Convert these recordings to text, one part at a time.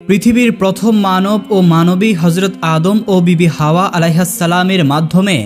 পৃথিবীর প্রথম মানব ও মানবী হজরত আদম ও বিবি হাওয়া আলাইহাসসালামের মাধ্যমে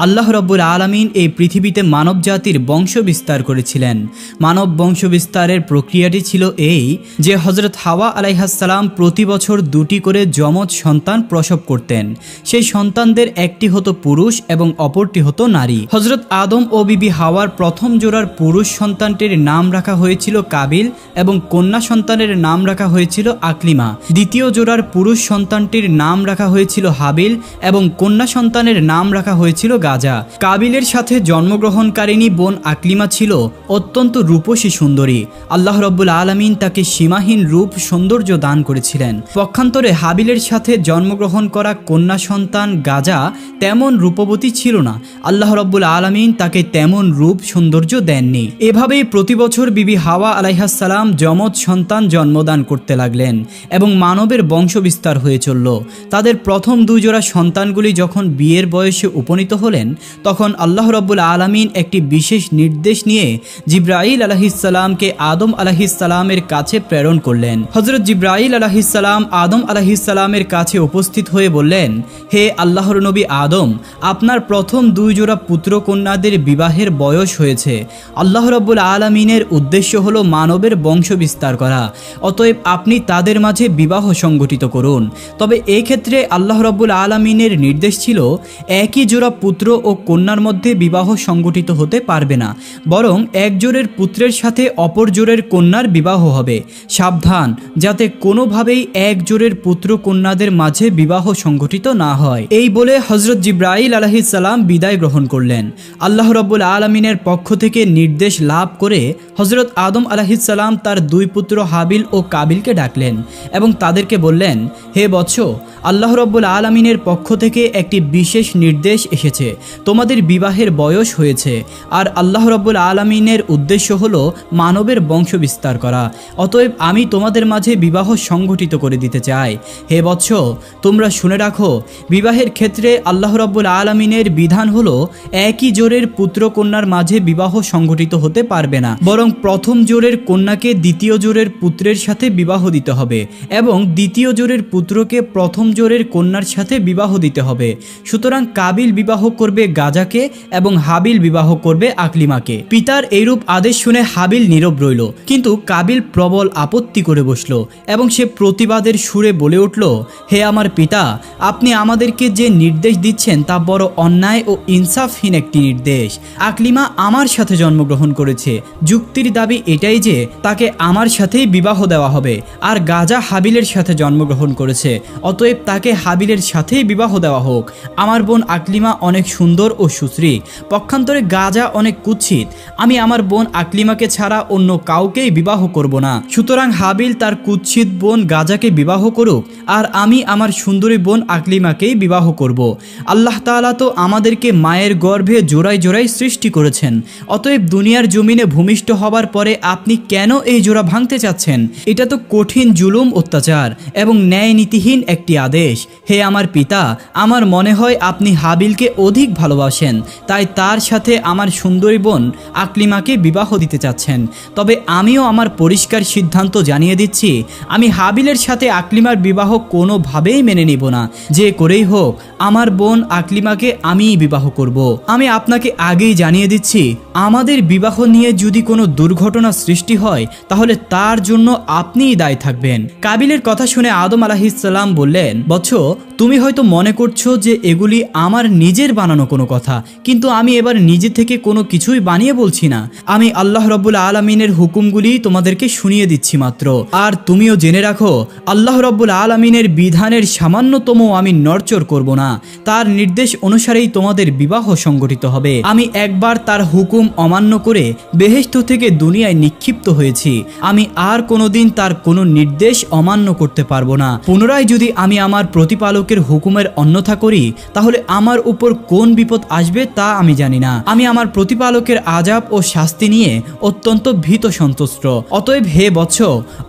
আল্লাহ রব্বুল আলামিন এই পৃথিবীতে মানব জাতির বংশ বিস্তার করেছিলেন। মানব বংশ বিস্তারের প্রক্রিয়াটি ছিল এই যে হজরত হাওয়া আলাইহাসসালাম প্রতি বছর 2টি করে যমজ সন্তান প্রসব করতেন। সেই সন্তানদের একটি হতো পুরুষ এবং অপরটি হতো নারী। হজরত আদম ও বিবি হাওয়ার প্রথম জোড়ার পুরুষ সন্তানটির নাম রাখা হয়েছিল কাবিল এবং কন্যা সন্তানের নাম রাখা হয়েছিল আকলিমা। দ্বিতীয় জোড়ার পুরুষ সন্তানটির নাম রাখা হয়েছিল হাবিল এবং কন্যা সন্তানের নাম রাখা হয়েছিল গাজা। কাবিলের সাথে জন্মগ্রহণকারিণী বোন আকলিমা ছিল অত্যন্ত রূপসী সুন্দরী। আল্লাহ রব্বুল আলামিন তাকে সীমাহীন রূপ সৌন্দর্য দান করেছিলেন। পক্ষান্তরে হাবিলের সাথে জন্মগ্রহণ করা কন্যা সন্তান গাজা তেমন রূপবতী ছিল না। আল্লাহ রব্বুল আলামিন তাকে তেমন রূপ সৌন্দর্য দেননি। এভাবেই প্রতি বছর বিবি হাওয়া আলাইহাসসালাম যমজ সন্তান জন্মদান করতে লাগলেন এবং মানবের বংশ বিস্তার হয়ে চলল। তাদের প্রথম 2 জোড়া সন্তানগুলি যখন বিয়ের বয়সে উপনীত হলেন তখন আল্লাহ রব্বুল আলামিন একটি বিশেষ নির্দেশ নিয়ে জিব্রাইল আলাইহিসসালামকে আদম আলাইহিসসালামের কাছে প্রেরণ করলেন। হযরত জিব্রাইল আলাইহিসসালাম আদম আলাইহিসসালামের কাছে উপস্থিত হয়ে বললেন, হে আল্লাহর নবী আদম, আপনার প্রথম 2 জোড়া পুত্র কন্যাদের বিবাহের বয়স হয়েছে। আল্লাহ রব্বুল আলামিনের উদ্দেশ্য হলো মানবের বংশ বিস্তার করা, অতএব আপনি তাদের মাঝে বিবাহ সংগঠিত করুন। তবে এই ক্ষেত্রে আল্লাহ রব্বুল আলামিনের নির্দেশ ছিল একই জোড়া পুত্র ও কন্যার মধ্যে বিবাহ সংগঠিত হতে পারবে না, বরং এক জোড়ের পুত্রের সাথে অপর জোড়ের কন্যার বিবাহ হবে। সাবধান যাতে কোনোভাবেই এক জোড়ের পুত্র কন্যাদের মাঝে বিবাহ সংগঠিত না হয়। এই বলে হযরত জিব্রাইল আলাইহিস সালাম বিদায় গ্রহণ করলেন। আল্লাহ রব্বুল আলামিনের পক্ষ থেকে নির্দেশ লাভ করে হযরত আদম আলাইহিস সালাম তার 2 পুত্র হাবিল ও কাবিলকে ডাকলেন এবং তাদেরকে বললেন, হে বৎস, আল্লাহ রব্বুল আলামিনের পক্ষ থেকে একটি বিশেষ নির্দেশ এসেছে। তোমাদের বিবাহের বয়স হয়েছে আর আল্লাহ রব্বুল আলামিনের উদ্দেশ্য হলো মানবের বংশ বিস্তার করা, অতএব আমি তোমাদের মাঝে বিবাহ সংগঠিত করে দিতে চাই। হে বৎস, তোমরা শুনে রাখো, বিবাহের ক্ষেত্রে আল্লাহ রব্বুল আলামিনের বিধান হলো একই জোড়ের পুত্র কন্যার মাঝে বিবাহ সংগঠিত হতে পারবে না, বরং প্রথম জোড়ের কন্যাকে দ্বিতীয় জোড়ের পুত্রের সাথে বিবাহ দিতে হবে এবং দ্বিতীয় জোড়ের পুত্রকে প্রথম জোড়ের কন্যার সাথে বিবাহ দিতে হবে। সুতরাং কাবিল বিবাহ করবে গাজাকে এবং হাবিল বিবাহ করবে আকলিমাকে। পিতার এইরূপ আদেশ শুনে হাবিল নীরব রইল, কিন্তু কাবিল প্রবল আপত্তি করে বসল এবং সে প্রতিবাদের সুরে বলে উঠল, হে আমার পিতা, আপনি আমাদেরকে যে নির্দেশ দিচ্ছেন তা বড় অন্যায় ও ইনসাফহীন একটি নির্দেশ। আকলিমা আমার সাথে জন্মগ্রহণ করেছে, যুক্তির দাবি এটাই যে তাকে আমার সাথেই বিবাহ দেওয়া হবে, আর গাজা হাবিলের সাথে জন্মগ্রহণ করেছে, অতএব তাকে হাবিলের সাথেই বিবাহ দেওয়া হোক। আমার বোন আকলিমা অনেক সুন্দর ও সুশ্রী, পক্ষান্তরে গাজা অনেক কুৎসিত। আমি আমার বোন আকলিমাকে ছাড়া অন্য কাউকেই বিবাহ করব না। সুতরাং হাবিল তার কুৎসিত বোন গাজাকে বিবাহ করুক আর আমি আমার সুন্দরী বোন আকলিমাকেই বিবাহ করব। আল্লাহ তাআলা তো আমাদেরকে মায়ের গর্ভে জোড়ায় জোড়ায় সৃষ্টি করেছেন, অতএব দুনিয়ার জমিনে ভূমিষ্ঠ হবার পরে আপনি কেন এই জোড়া ভাঙতে চাচ্ছেন? এটা তো কঠিন জুলুম, অত্যাচার এবং ন্যায় নীতিহীন একটি আদেশ। হে আমার পিতা, আমার মনে হয় আপনি হাবিলকে অধিক ভালোবাসেন, তাই তার সাথে আমার সুন্দরী বোন আকলিমাকে বিবাহ দিতে চাচ্ছেন। তবে আমিও আমার পরিষ্কার সিদ্ধান্ত জানিয়ে দিচ্ছি, আমি হাবিলের সাথে আকলিমার বিবাহ কোনোভাবেই মেনে নিব না। যে করেই হোক আমার বোন আকলিমাকে আমিই বিবাহ করব। আমি আপনাকে আগেই জানিয়ে দিচ্ছি, আমাদের বিবাহ নিয়ে যদি কোনো দুর্ঘটনা সৃষ্টি হয় তাহলে তার জন্য আপনিই দায়ী থাকবেন। কাবিলের কথা শুনে আদম আলাইহিসসালাম বললেন, বৎস, তুমি হয়তো মনে করছো যে এগুলি আমার নিজের বানানো কোনো কথা, কিন্তু আমি এবার নিজে থেকে কোনো কিছুই বানিয়ে বলছি না। আমি আল্লাহ রব্বুল আলামিনের হুকুমগুলি তোমাদেরকে শুনিয়ে দিচ্ছি মাত্র। আর তুমিও জেনে রাখো, আল্লাহ রব্বুল আলামিনের বিধানের সামান্যতম আমি নড়চড় করব না। তার নির্দেশ অনুসারেই তোমাদের বিবাহ সংগঠিত হবে। আমি একবার তার হুকুম অমান্য করে বেহেশত থেকে দুনিয়ায় নিক্ষিপ্ত হয়েছি, আমি আর কোনোদিন তার কোনো নির্দেশ অমান্য করতে পারবো না। পুনরায় যদি আমি আমার প্রতিপালকের হুকুমের অন্যথা করি তাহলে আমার উপর কোন বিপদ আসবে তা আমি জানি না। আমি আমার প্রতিপালকের আযাব ও শাস্তি নিয়ে অত্যন্ত ভীত সন্তুষ্ট। অতএব হে বৎস,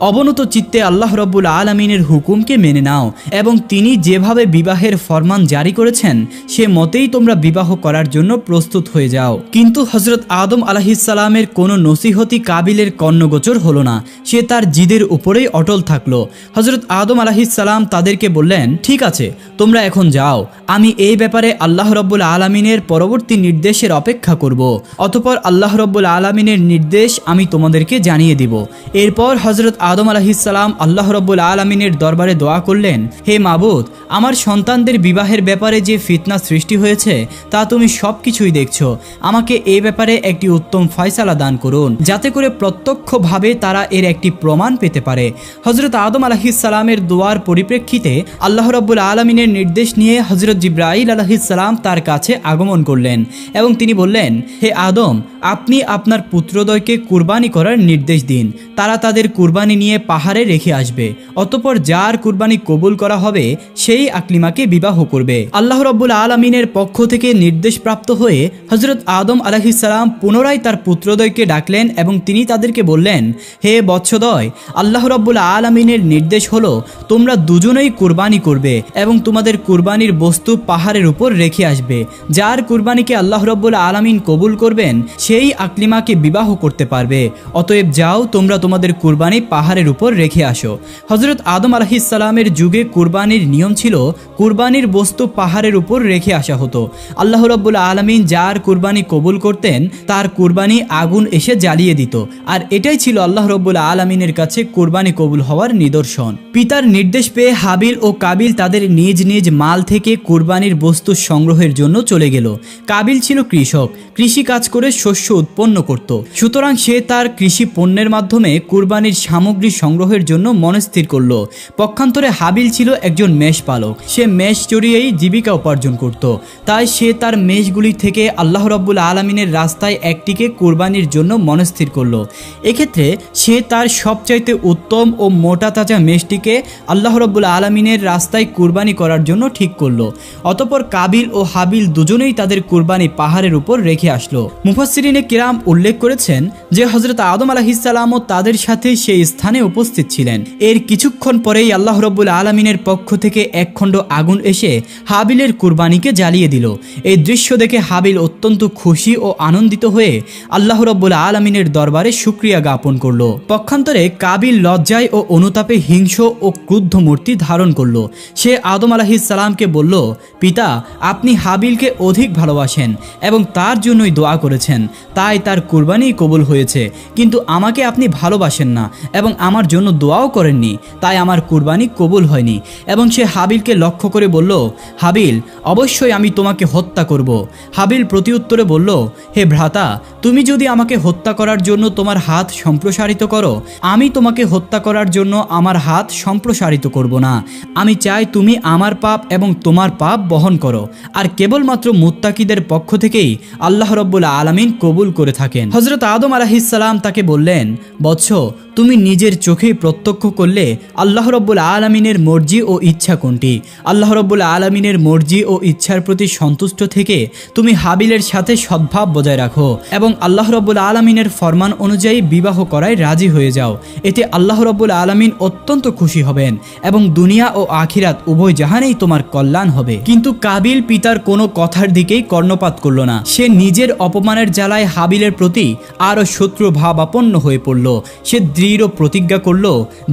অবনত চিত্তে আল্লাহ রব্বুল আলামিনের হুকুমকে মেনে নাও এবং তিনি যেভাবে বিবাহের ফরমান জারি করেছেন সে মতেই তোমরা বিবাহ করার জন্য প্রস্তুত হয়ে যাও। কিন্তু হযরত আদম আলাইহিসসালামের কোনো নসিহতি কাবিলের কর্ণগোচর হলো না। সে তার জিদের উপরেই অটল থাকলো হযরত আদম আলাইহিসসালাম তাদেরকে বললেন, ঠিক আছে, তোমরা এখন যাও, আমি এই ব্যাপারে আল্লাহ রাব্বুল আলামিনের পরবর্তী নির্দেশের অপেক্ষা করব। অতঃপর আল্লাহ রাব্বুল আলামিনের নির্দেশ আমি তোমাদেরকে জানিয়ে দিব। এরপর হযরত আদম আলাইহিসসালাম আল্লাহ রাব্বুল আলামিনের দরবারে দোয়া করলেন, হে মাবুদ, আমার সন্তানদের বিবাহের ব্যাপারে যে ফিতনা সৃষ্টি হয়েছে তা তুমি সবকিছুই দেখছো, আমাকে এই ব্যাপারে একটি উত্তম ফয়সালা দান করুন, যাতে করে প্রত্যক্ষভাবে তারা এর একটি প্রমাণ পেতে পারে। হযরত আদম আলাইহিসসালামের দোয়ার পরিপ্রেক্ষিতে আল্লাহ রাব্বুল আলামিনের নির্দেশ নিয়ে হযরত জিবরাইল আলাইহিসসালাম তার কাছে আগমন করলেন এবং তিনি বললেন, হে আদম, আপনি আপনার পুত্রদ্বয়কে কুরবানি করার নির্দেশ দিন, তারা তাদের কুরবানি নিয়ে পাহাড়ে রেখে আসবে, অতঃপর যার কুরবানি কবুল করা হবে সেই আকলিমাকে বিবাহ করবে। আল্লাহ রাব্বুল আলামিনের পক্ষ থেকে নির্দেশ প্রাপ্ত হয়ে হযরত আদম আলাইহিসসালাম পুনরায় তার পুত্রদ্বয়কে ডাকলেন এবং তিনি তাদেরকে বললেন, হে বৎসদ্বয়, আল্লাহ রাব্বুল আলামিনের নির্দেশ হলো তোমরা দুজনেই কুরবানি করবে এবং তোমাদের কুরবানির বস্তু পাহাড়ের উপর রেখে আসবে, যার কুরবানিকে আল্লাহ রাব্বুল আলামিন কবুল করবেন সেই আকলিমাকে বিবাহ করতে পারবে। অতএব যাও, তোমরা তোমাদের কুরবানি পাহাড়ের উপর রেখে আসো। হযরত আদম আলাইহিসসালামের যুগে কুরবানির নিয়ম ছিল কুরবানির বস্তু পাহাড়ের উপর রেখে আসা হতো। আল্লাহ রাব্বুল আলামিন যার কুরবানি কবুল করতেন তার কুরবানি আগুন এসে জ্বালিয়ে দিত, আর এটাই ছিল আল্লাহ রাব্বুল আলামিনের কাছে কুরবানি কবুল হওয়ার নিদর্শন। পিতার নির্দেশ পেয়ে হাবিল ও কাবিল তাদের নিজ নিজ মাল থেকে কুরবানির বস্তু সংগ্রহের জন্য চলে গেল। কাবিল ছিল কৃষক, কৃষি কাজ করে শস্য উৎপন্ন করত, সুতরাং সে তার কৃষি পণ্যের মাধ্যমে কুরবানির সামগ্রী সংগ্রহের জন্য মনস্থির করল। পক্ষান্তরে হাবিল ছিল একজন মেষ পালক, সে মেষ চড়িয়েই জীবিকা উপার্জন করত, তাই সে তার মেষগুলি থেকে আল্লাহ রাব্বুল আলামিনের রাস্তায় একটিকে কুরবানির জন্য মনস্থির করল। এক্ষেত্রে সে তার সবচাইতে উত্তম ও মোটা তাজা মেষটিকে আল্লাহ রাব্বুল আলামিনের রাস্তায় কুরবানি করার জন্য ঠিক করলো। অতঃপর কাবিল ও হাবিল দুজনেই তাদের কুরবানি পাহাড়ের উপর রেখে আসলো। মুফাসসিরিনে কিরাম উল্লেখ করেছেন যে হযরত আদম আলাইহিসসালামও তাদের সাথে সেই স্থানে উপস্থিত ছিলেন। এর কিছুক্ষণ পরেই আল্লাহ রাব্বুল আলামিনের পক্ষ থেকে এক খণ্ড আগুন এসে হাবিলের কুরবানিকে জ্বালিয়ে দিল। এই দৃশ্য দেখে হাবিল অত্যন্ত খুশি ও আনন্দিত হয়ে আল্লাহ রাব্বুল আলামিনের দরবারে শুকরিয়া জ্ঞাপন করলো। পক্ষান্তরে কাবিল লজ্জায় ও অনুতাপে হিংস্র ও ক্রুদ্ধ মূর্তি ধারণ করলো। সে আদম আলাইহিসসালামকে বলল, পিতা, আপনি হাবিলকে অধিক ভালোবাসেন এবং তার জন্যই দোয়া করেছেন, তাই তার কুরবানি কবুল হয়েছে, কিন্তু আমাকে আপনি ভালোবাসেন না এবং আমার জন্য দোয়াও করেননি, তাই আমার কুরবানি কবুল হয়নি। এবং সে হাবিলকে লক্ষ্য করে বলল, হাবিল, অবশ্যই আমি তোমাকে হত্যা করব। হাবিল প্রতিউত্তরে বলল, হে ভ্রাতা, তুমি যদি আমাকে হত্যা করার জন্য তোমার হাত সম্প্রসারিত করো, আমি তোমাকে হত্যা করার জন্য আমার হাত সম্প্রসারিত করব না। আমি চাই তুমি আমার পাপ এবং তোমার পাপ বহন করো, আর কেবলমাত্র মুত্তাকিদের পক্ষ থেকেই আল্লাহ রাব্বুল আলামিন কবুল করে থাকেন। হযরত আদম আলাইহিসসালাম তাকে বললেন, বৎস, তুমি নিজের চোখেই প্রত্যক্ষ করলে আল্লাহ রাব্বুল আলামিনের মর্জি ও ইচ্ছা কোনটি। আল্লাহ রাব্বুল আলামিনের মর্জি ও ইচ্ছার প্রতি সন্তুষ্ট থেকে তুমি হাবিলের সাথে সদ্ভাব বজায় রাখো এবং আল্লাহ রাব্বুল আলামিনের ফরমান অনুযায়ী বিবাহ করায় রাজি হয়ে যাও। এতে আল্লাহ রাব্বুল আলামিন অত্যন্ত খুশি হবেন এবং দুনিয়া ও আখিরাত উভয় জাহানেই তোমার কল্যাণ হবে। কিন্তু কাবিল পিতার কোনো কথার দিকেই কর্ণপাত করল না। সে নিজের অপমানের জ্বালায় হাবিলের প্রতি আরও শত্রু ভাবাপন্ন হয়ে পড়ল। সে দৃঢ় প্রতিজ্ঞা করল,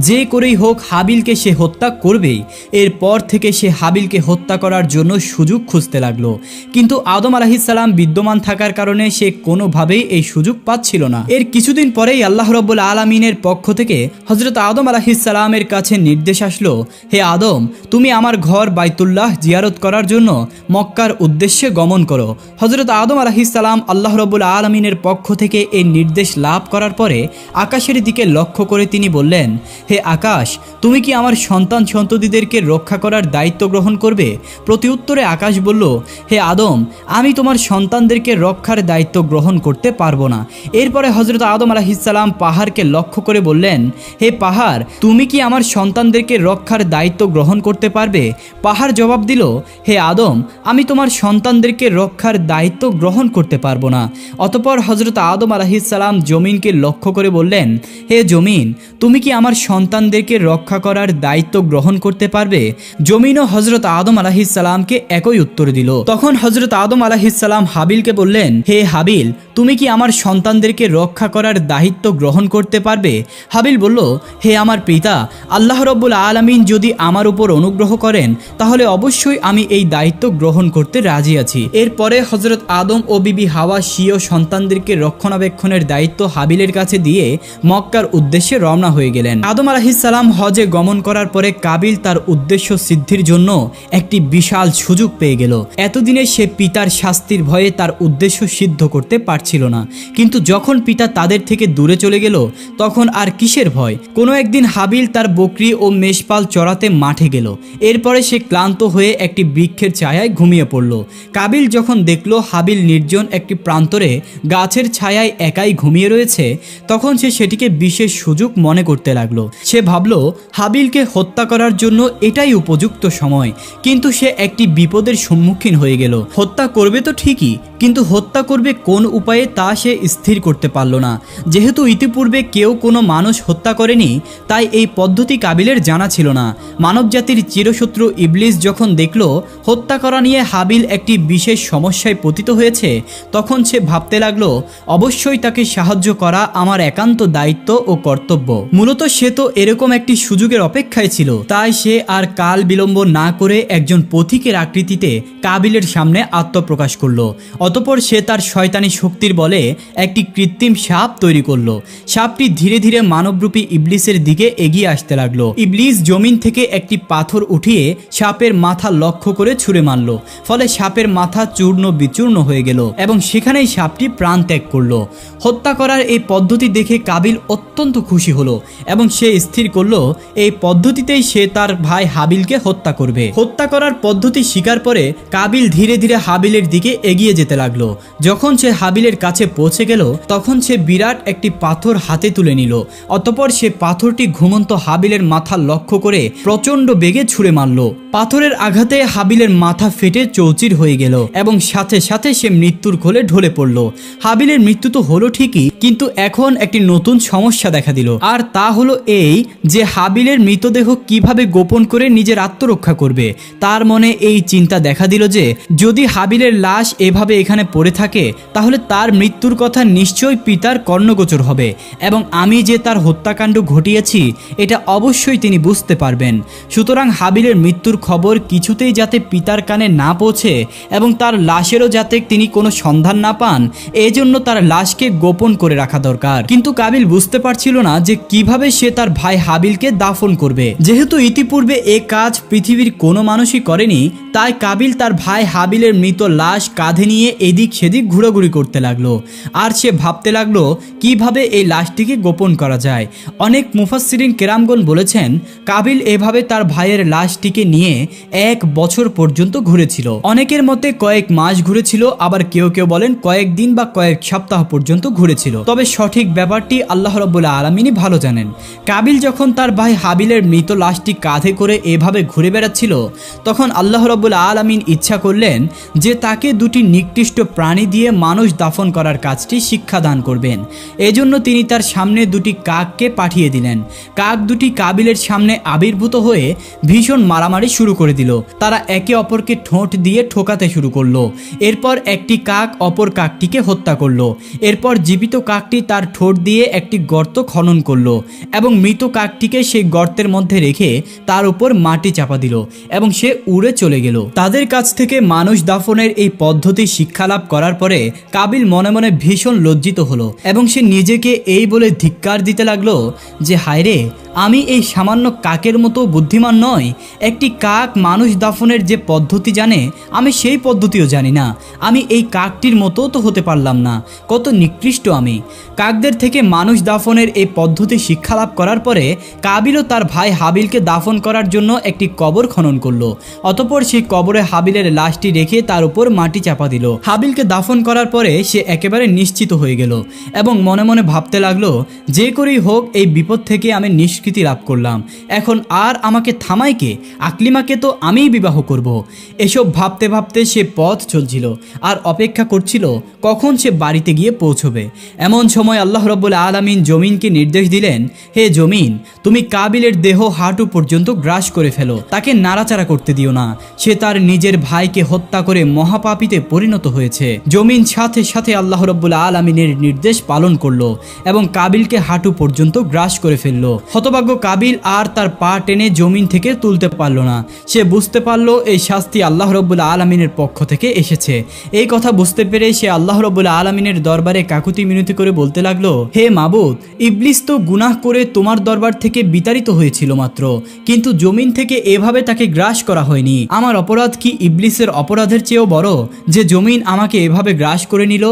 যে করেই হোক হাবিলকে সে হত্যা করবেই। এরপর থেকে সে হাবিলকে হত্যা করার জন্য সুযোগ খুঁজতে লাগলো, কিন্তু আদম আলাইহিসসালাম বিদ্যমান থাকার কারণে সে কোনোভাবেই এই সুযোগ পাচ্ছিল না। এর কিছুদিন পরেই আল্লাহ রাব্বুল আলামিনের পক্ষ থেকে হযরত আদম আলাইহিসসালামের কাছে নির্দেশ আসলো, হে আদম, তুমি আমার ঘর বাইতুল্লাহ জিয়ারত করার জন্য মক্কার উদ্দেশ্যে গমন করো। হযরত আদম আলাইহিসসালাম আল্লাহ রাব্বুল আলামিনের পক্ষ থেকে এই নির্দেশ লাভ করার পরে আকাশের দিকে লক্ষ্য করে তিনি বললেন, হে আকাশ, তুমি কি আমার সন্তান সন্ততিদেরকে রক্ষা করার দায়িত্ব গ্রহণ করবে? প্রতিউত্তরে আকাশ বলল, হে আদম, আমি তোমার সন্তানদেরকে রক্ষার দায়িত্ব গ্রহণ করতে পারবো না। এরপরে হযরত আদম আলাইহিসসালাম পাহাড়কে লক্ষ্য করে বললেন, হে পাহাড়, তুমি কি আমার সন্তানদেরকে রক্ষার দায়িত্ব গ্রহণ করতে পারবে? পাহাড় জবাব দিল, হে আদম, আমি তোমার সন্তানদেরকে রক্ষার দায়িত্ব গ্রহণ করতে পারবো না। অতঃপর হযরত আদম আলাইহিসসালাম জমিনকে লক্ষ্য করে বললেন, হে জমিন, তুমি কি আমার সন্তানদেরকে রক্ষা করার দায়িত্ব গ্রহণ করতে পারবে? জমিনও হযরত আদম আলাইহিসসালামকে একই উত্তর দিল। তখন হযরত আদম আলাইহিসসালাম হাবিলকে বললেন, হে হাবিল, তুমি কি আমার সন্তানদেরকে রক্ষা করার দায়িত্ব গ্রহণ করতে পারবে? হাবিল বলল, হে আমার পিতা, আল্লাহ রব্বুল আলামিন যদি আমার উপর অনুগ্রহ করেন তাহলে অবশ্যই আমি এই দায়িত্ব গ্রহণ করতে রাজি আছি। এরপরে হযরত আদম ও বিবি হাওয়া স্বীয় সন্তানদেরকে রক্ষণাবেক্ষণের দায়িত্ব হাবিলের কাছে দিয়ে মক্কার উদ্দেশ্যে রওনা হয়ে গেলেন। আদম আলাইহিস সালাম হজে গমন করার পরে কাবিল তার উদ্দেশ্য সিদ্ধির জন্য একটি বিশাল সুযোগ পেয়ে গেল। এতদিনে সে পিতার শাস্তির ভয়ে তার উদ্দেশ্য সিদ্ধ করতে পারছিল না, কিন্তু যখন পিতা তাদের থেকে দূরে চলে গেল তখন আর কিসের ভয়? কোনো একদিন হাবিল তার বকরি ও মেষপাল চড়াতে মাঠে গেল। এরপরে সে ক্লান্ত হয়ে একটি বৃক্ষের ছায়ায় ঘুমিয়ে পড়ল। কাবিল যখন দেখল হাবিল নির্জন একটি প্রান্তরে গাছের ছায়ায় একাই ঘুমিয়ে রয়েছে, তখন সে সেটিকে বিশেষ সুযোগ মনে করতে লাগলো। সে ভাবল হাবিলকে হত্যা করার জন্য এটাই উপযুক্ত সময়, কিন্তু সে একটি বিপদের সম্মুখীন হয়ে গেল। হত্যা করবে তো ঠিকই, কিন্তু হত্যা করবে কোন উপায়ে তা সে স্থির করতে পারল না। যেহেতু ইতিপূর্বে কেউ কোনো মানুষ হত্যা করেনি, তাই এই পদ্ধতি কাবিলের জানা ছিল না। মানবজাতির চিরশত্রু ইবলিস যখন দেখল হত্যা করা নিয়ে হাবিল একটি বিশেষ সমস্যায় পতিত হয়েছে, তখন সে ভাবতে লাগলো অবশ্যই তাকে সাহায্য করা আমার একান্ত দায়িত্ব ও কর্তব্য। মূলত সে তো এরকম একটি সুযোগের অপেক্ষায় ছিল, তাই সে আর কাল বিলম্ব না করে একজন পথিকের আকৃতিতে কাবিলের সামনে আত্মপ্রকাশ করলো। অতঃপর সে তার শয়তানি শক্তির বলে একটি কৃত্রিম সাপ তৈরি করলো। সাপটি ধীরে ধীরে মানবরূপী ইবলিসের দিকে এগিয়ে আসতে লাগলো। ইবলিস জমিন থেকে একটি পাথর উঠিয়ে সাপের মাথা লক্ষ্য করে ছুঁড়ে মারল। ফলে সাপের মাথা চূর্ণ বিচূর্ণ হয়ে গেল এবং সেখানেই সাপটি প্রাণ ত্যাগ করলো। হত্যা করার এই পদ্ধতি দেখে কাবিল অত্যন্ত খুশি হলো এবং সে স্থির করলো এই পদ্ধতিতেই সে তার ভাই হাবিলকে হত্যা করবে। হত্যা করার পদ্ধতি শিকার পরে কাবিল ধীরে ধীরে হাবিলের দিকে এগিয়ে যেতে লাগলো। যখন সে হাবিলের কাছে পৌঁছে গেল তখন সে বিরাট একটি পাথর হাতে তুলে নিল। অতঃপর সে পাথরটি ঘুমন্ত হাবিলের মাথা লক্ষ্য করে প্রচন্ড বেগে ছুঁড়ে মারল। পাথরের আঘাতে হাবিলের মাথা ফেটে চৌচির হয়ে গেল এবং সাথে সাথে সে মৃত্যুর কোলে ঢলে পড়ল। হাবিলের মৃত্যু তো হলো ঠিকই, কিন্তু এখন একটি নতুন সমস্যা দেখা দিল, আর তা হলো এই যে হাবিলের মৃতদেহ কিভাবে গোপন করে নিজের আত্মরক্ষা করবে। তার মনে এই চিন্তা দেখা দিল যে যদি হাবিলের লাশ এভাবে এখানে পড়ে থাকে তাহলে তার মৃত্যুর কথা নিশ্চয়ই পিতার কর্ণগোচর হবে এবং আমি যে তার হত্যাকাণ্ড ঘটিয়েছি এটা অবশ্যই তিনি বুঝতে পারবেন। সুতরাং হাবিলের মৃত্যুর খবর কিছুতেই যাতে পিতার কানে না পৌঁছে এবং তার লাশেরও যাতে তিনি কোনো সন্ধান না পান, এজন্য তার লাশকে গোপন করে রাখা দরকার। কিন্তু কাবিল বুঝতে পারছিল না যে কিভাবে সে তার ভাই হাবিলকে দাফন করবে। যেহেতু ইতিপূর্বে এ কাজ পৃথিবীর কোনো মানুষই করেনি, তাই কাবিল তার ভাই হাবিলের মৃত লাশ কাঁধে নিয়ে এদিক সেদিক ঘোরাঘুরি করতে লাগলো। আর সে ভাবতে লাগলো কিভাবে এই লাশটিকে গোপন করা যায়। অনেক মুফাসসিরিন কেরামগণ বলেছেন কাবিল এভাবে তার ভাইয়ের লাশটিকে নিয়ে 1 বছর পর্যন্ত ঘুরেছিল। অনেকের মতে কয়েক মাস ঘুরেছিল, আবার কেউ কেউ বলেন কয়েক দিন বা কয়েক সপ্তাহ পর্যন্ত ঘুরেছিল। তবে সঠিক ব্যাপারটি আল্লাহ রাব্বুল আলামিনই ভালো জানেন। কাবিল যখন তার ভাই হাবিলের মৃত লাশটি কাঁধে করে এভাবে ঘুরে বেড়াচ্ছিল, তখন আল্লাহ রাব্বুল আলামিন ইচ্ছা করলেন যে তাকে দুটি নিকৃষ্ট প্রাণী দিয়ে মানুষ দাফন করার কাজটি শিক্ষাদান করবেন। এজন্য তিনি তার সামনে দুটি কাককে পাঠিয়ে দিলেন। কাক দুটি কাবিলের সামনে আবির্ভূত হয়ে ভীষণ মারামারি শুরু করে দিল। তারা একে অপরকে ঠোঁট দিয়ে ঠোকাতে শুরু করলো। এরপর একটি কাক অপর কাকটিকে হত্যা করলো। এরপর জীবিত কাকটি তার ঠোঁট দিয়ে একটি গর্ত খনন করলো এবং মৃত কাকটিকে সেই গর্তের মধ্যে রেখে তার উপর মাটি চাপা দিল এবং সে উড়ে চলে গেল। তাদের কাছ থেকে মানুষ দাফনের এই পদ্ধতি শিক্ষা লাভ করার পরে কাবিল মনে মনে ভীষণ লজ্জিত হলো এবং সে নিজেকে এই বলে ধিক্কার দিতে লাগলো যে হায়রে, আমি এই সামান্য কাকের মতো বুদ্ধিমান নয়। একটি কাক মানুষ দাফনের যে পদ্ধতি জানে আমি সেই পদ্ধতিও জানি না। আমি এই কাকটির মতো তো হতে পারলাম না। কত নিকৃষ্ট আমি। কাকদের থেকে মানুষ দাফনের এই পদ্ধতি শিক্ষা লাভ করার পরে কাবিলও তার ভাই হাবিলকে দাফন করার জন্য একটি কবর খনন করলো। অতঃপর সেই কবরে হাবিলের লাশটি রেখে তার উপর মাটি চাপা দিল। হাবিলকে দাফন করার পরে সে একেবারে নিশ্চিত হয়ে গেল এবং মনে মনে ভাবতে লাগলো যে করেই হোক এই বিপদ থেকে আমি নিষ্কৃতি লাভ করলাম, এখন আর আমাকে থামায় কে? আকলিমাকে তো আমিই বিবাহ করব। এসব ভাবতে ভাবতে সে পথ চলছিল আর অপেক্ষা করছিল কখন সে বাড়িতে গিয়ে পৌঁছবে। এমন সময় আল্লাহ রাব্বুল আলামিন জমিনকে নির্দেশ দিলেন, হে জমিন, তুমি কাবিলের দেহ হাঁটু পর্যন্ত গ্রাস করে ফেলো, তাকে নাড়াচাড়া করতে দিও না, সে তার নিজের ভাইকে হত্যা করে মহাপাপীতে পরিণত হয়েছে। জমিন সাথে সাথে আল্লাহ রাব্বুল আলামিনের নির্দেশ পালন করলো এবং কাবিলকে হাঁটু পর্যন্ত গ্রাস করে ফেললো। হতভাগ্য কাবিল আর তার পা টেনে জমিন থেকে তুলতে পারল না। সে বুঝতে পারলো এই শাস্তি আল্লাহ রাব্বুল আলামিনের পক্ষ থেকে এসেছে। এই কথা বুঝতে পেরে সে আল্লাহ রাব্বুল আলামিনের দরবারে কাকুতি মিনতি করে বলতে লাগলো, হে মাবুদ, ইবলিস তো গুনাহ করে তোমার দরবার থেকে বিতাড়িত হয়েছিল মাত্র, কিন্তু জমিন থেকে এভাবে তাকে গ্রাস করা হয়নি। আমার অপরাধ কি ইবলিসের অপরাধের চেয়েও বড় যে জমিন আমাকে এভাবে গ্রাস করে নিল?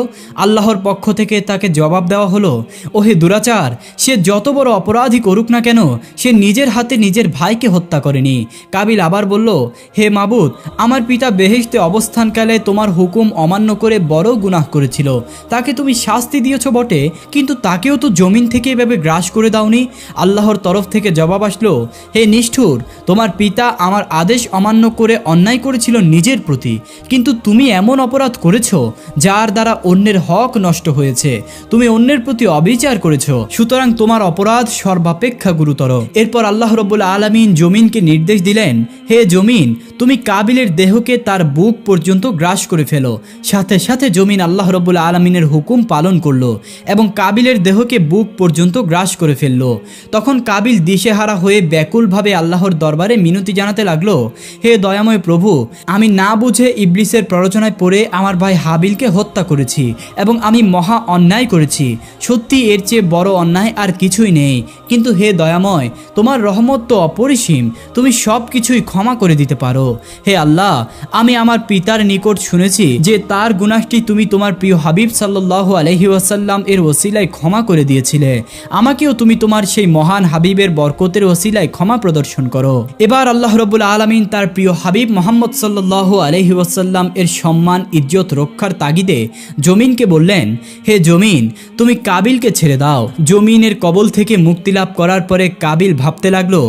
আল্লাহর পক্ষ থেকে তাকে জবাব দেওয়া হলো, ওহে দুরাচার, সে যত বড় অপরাধী করুক না কেন, সে নিজের হাতে নিজের ভাইকে হত্যা করেনি। কাবিল আবার বলল, হে মাবুদ, আমার পিতা বেহেশতে অবস্থানকালে তোমার হুকুম অমান্য করে বড় গুনাহ করেছিল, তাকে তুমি শাস্তি দিয়েছ বটে, কিন্তু তাকেও তো জমিন থেকে এভাবে গ্রাস করে দাওনি। আল্লাহর তরফ থেকে জবাব আসলো, হে নিষ্ঠুর, তোমার পিতা আমার আদেশ অমান্য করে অন্যায় করেছিল নিজের প্রতি, কিন্তু তুমি এমন অপরাধ করেছো যার দ্বারা অন্যের হক নষ্ট হয়েছে, তুমি অন্যের প্রতি অবিচার করেছো, সুতরাং তোমার অপরাধ সর্বাপেক্ষা গুরুতর। এরপর আল্লাহ রাব্বুল আলামিন জমিনকে নির্দেশ দিলেন, হে জমিন, তুমি কাবিলের দেহকে তার বুক পর্যন্ত গ্রাস করে ফেলো। সাথে সাথে জমিন আল্লাহ রাব্বুল আলামিনের হুকুম পালন করলো এবং কাবিলের দেহকে বুক পর্যন্ত গ্রাস করে ফেললো। তখন কাবিল দিশেহারা হয়ে ব্যাকুলভাবে আল্লাহর দরবারে মিনতি জানাতে লাগলো, হে দয়াময় প্রভু, আমি না বুঝে ইবলিসের প্ররোচনায় পড়ে আমার ভাই হাবিলকে হত্যা করেছি এবং আমি মহা অন্যায় করেছি। সত্যি এর চেয়ে বড় অন্যায় আর কিছুই নেই, কিন্তু হে দয়াময়, তোমার রহমত তো অপরিসীম, তুমি সব কিছুই ক্ষমা করে দিতে পারো। হে আল্লাহ, আমি আমার পিতার নিকট শুনেছি যে তার গুনাহটি তুমি তোমার প্রিয় হাবিব সাল্লাল্লাহু আলাইহি ওয়াসাল্লাম এর ওসিলায় ক্ষমা করে দিয়েছিলে। আমাকেও তুমি তোমার সেই মহান হাবিবের বরকতের ওসিলায় ক্ষমা প্রদর্শন করো। এবার আল্লাহ রাব্বুল আলামিন তার প্রিয় হাবিব মুহাম্মদ সাল্লাল্লাহু আলাইহি ওয়াসাল্লাম এর সম্মান ইজ্জত রক্ষার তাগিদে জমিনকে বললেন, হে জমিন, তুমি কাবিলকে ছেড়ে দাও। জমিনের কবল থেকে মুক্তি লাভ করার পরে কাবিল ভাবতে লাগলো,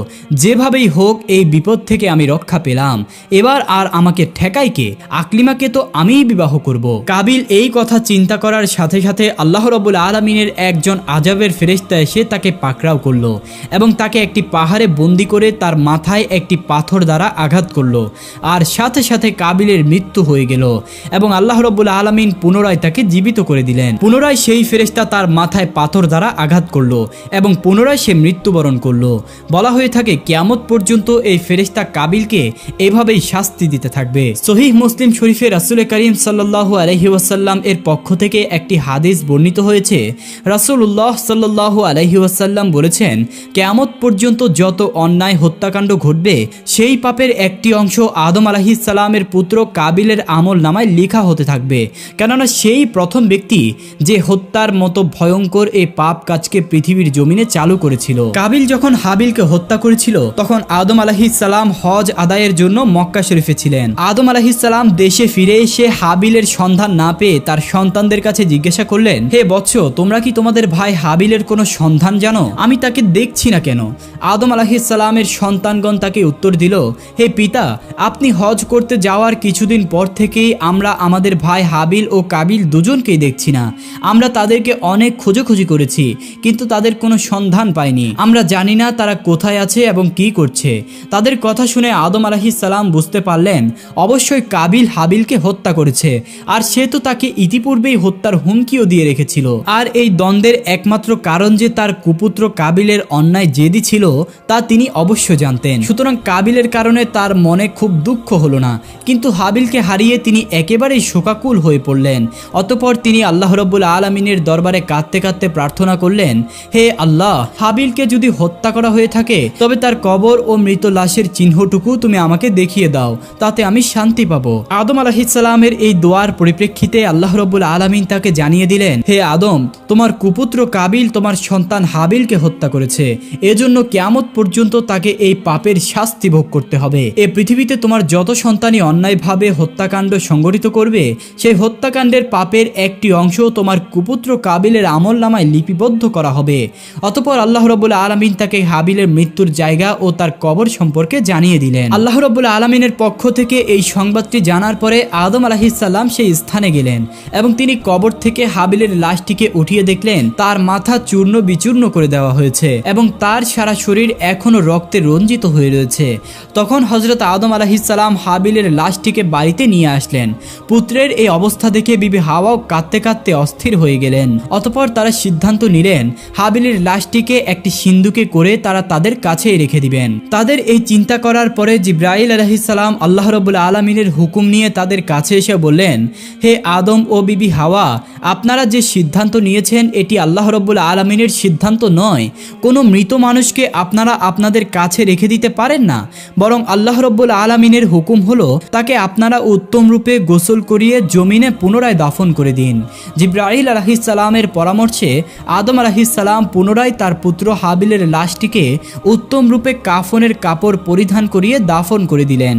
যেভাবেই হোক এই বিপদ থেকে আমি রক্ষা পেলাম, এবার আর আমাকে ঠেকাই কে? আকলিমাকে তো আমিই বিবাহ করব। কাবিল এই কথা চিন্তা করার সাথে সাথে আল্লাহ রাব্বুল আলামিনের একজন আযাবের ফেরেশতা এসে তাকে পাকড়াও করলো এবং তাকে একটি পাহাড়ে বন্দি করে তার মাথায় একটি পাথর দ্বারা আঘাত করলো, আর সাথে সাথে কাবিলের মৃত্যু হয়ে গেল এবং আল্লাহ রাব্বুল আলামিন পুনরায় তাকে জীবিত করে দিলেন। পুনরায় সেই ফেরেশতা তার মাথায় পাথর দ্বারা আঘাত করলো এবং পুনরায় সে মৃত্যুবরণ করলো। বলা হয়ে থাকে কিয়ামত পর্যন্ত এই ফেরেশতা কাবিলকে এভাবেই শাস্তি দিতে থাকবে। সহিহ মুসলিম শরীফে রাসূল করিম সাল্লাল্লাহু আলাইহি ওয়াসাল্লাম এর পক্ষ থেকে একটি হাদিস বর্ণিত হয়েছে। রাসূলুল্লাহ সাল্লাল্লাহু আলাইহি ওয়াসাল্লাম বলেছেন, কিয়ামত পর্যন্ত যত অন্যায় হত্যাকাণ্ড ঘটবে সেই পাপের একটি অংশ আদম আলাইহিস সালামের পুত্র কাবিলের আমল নামায় লেখা হতে থাকবে, কেননা সেই প্রথম ব্যক্তি যে হত্যার মতো ভয়ঙ্কর এই পাপ কাজকে পৃথিবীর জমিনে চালু করেছিল। কাবিল যখন হাবিলকে হত্যা করেছিল তখন আদম আলাইহিস সালাম হজ আদায়ের জন্য মক্কা শরীফে ছিলেন। আদম আলাইহিস সালাম দেশে ফিরে এসে হাবিলের সন্ধান না পেয়ে তার সন্তানদের কাছে জিজ্ঞাসা করলেন, হে বৎস, তোমরা কি তোমাদের ভাই হাবিলের কোনো সন্ধান জানো? আমি তাকে দেখছি না কেন? আদম আলাইহিস সালামের সন্তানগণ তাকে উত্তর দিল, হে পিতা, আপনি হজ করতে যাওয়ার কিছুদিন পর থেকেই আমরা আমাদের ভাই হাবিল ও কাবিল দুজনকেই দেখছি না। আমরা তাদেরকে অনেক খোঁজাখুঁজি করেছি, কিন্তু তাদের কোনো সন্ধান পাইনি। আমরা জানি না তারা কোথায় আছে এবং কি করছে। তাদের কথা শুনে আদম আলাইহিস সালাম বুঝতে পারলেন অবশ্যই কাবিল হাবিলকে হত্যা করেছে, আর সে তো তাকে ইতিপূর্বেই হত্যার হুমকিও দিয়ে রেখেছিল। আর এই দ্বন্দ্বের একমাত্র কারণ যে তার কুপুত্র কাবিলের অন্যায় জেদি ছিল তা তিনি অবশ্য জানতেন। সুতরাং কাবিলের কারণে তার মনে খুব দুঃখ হলো না, কিন্তু হাবিলকে হারিয়ে তিনি একেবারেই শোকাকুল হয়ে পড়লেন। অতঃপর তিনি আল্লাহ রাব্বুল আলামিনের দরবারে কাঁদতে কাঁদতে প্রার্থনা করলেন, হে আল্লাহ, হাবিলকে যদি হত্যা করা হয়ে থাকে তবে তার কবর ও মৃত লাশের চিহ্নটুকু তুমি আমাকে দেখিয়ে দাও, তাতে আমি শান্তি পাবো। আদম আলাইহিসসালামের এই দোয়ার পরিপ্রেক্ষিতে আল্লাহ রাব্বুল আলামিন তাকে জানিয়ে দিলেন, হে আদম, তোমার কুপুত্র কাবিল তোমার সন্তান হাবিলকে হত্যা করেছে, এজন্য কিয়ামত পর্যন্ত তাকে এই পাপের শাস্তি ভোগ করতে হবে। এই পৃথিবীতে তোমার যত সন্তানই অন্যায়ভাবে হত্যাকাণ্ড সংগঠিত করবে, সেই হত্যাকাণ্ডের পাপের একটি অংশ তোমার কুপুত্র কাবিলের আমলনামায় লিপিবদ্ধ করা হবে। অতঃপর আল্লাহ রাব্বুল আলামিন তাকে হাবিলের মৃত্যুর জায়গা ও তার কবর সম্পর্কে জানিয়ে দিলেন। আল্লাহ রাব্বুল আলামিনের পক্ষ থেকে এই সংবাদটি জানার পরে আদম আলাইহিসসালাম সেই স্থানে গেলেন এবং তিনি কবর থেকে হাবিলের লাশটিকে উঠিয়ে দেখলেন তার মাথা চূর্ণ বিচূর্ণ করে দেওয়া হয়েছে এবং তার সারা শরীর এখনো রক্তে রঞ্জিত হয়ে রয়েছে। তখন হযরত আদম আলাইহিসসালাম হাবিলের লাশটিকে বাড়িতে নিয়ে আসলেন। পুত্রের এই অবস্থা দেখে বিবি হাওয়াও কাঁদতে কাঁদতে অস্থির হয়ে গেলেন। অতঃপর তারা সিদ্ধান্ত নিলেন হাবিলের লাশটিকে একটি সিন্দুকে করে তারা তাদের কাছেই রেখে দিবেন। তাদের এই চিন্তা করার পরে জিবরাইল আলাইহিসসালাম আল্লাহ রাব্বুল আলামিনের হুকুম নিয়ে তাদের কাছে এসে বললেন, হে আদম ও বিবি হাওয়া, আপনারা যে সিদ্ধান্ত নিয়েছেন এটি আল্লাহ রাব্বুল আলামিনের সিদ্ধান্ত নয়। কোনো মৃত মানুষকে আপনারা আপনাদের কাছে রেখে দিতে পারেন না, বরং আল্লাহ রাব্বুল আলামিনের হুকুম হলো তাকে আপনারা উত্তম রূপে গোসল করিয়ে জমিনে পুনরায় দাফন করে দিন। জিবরাইল আলাইহিসসালামের পরামর্শে আদম আলাইহিসসালাম পুনরায় তার পুত্র হাবিলের লাশটিকে উত্তম রূপে কাফনের কাপড় পরিধান করিয়ে দাফন করে দিলেন।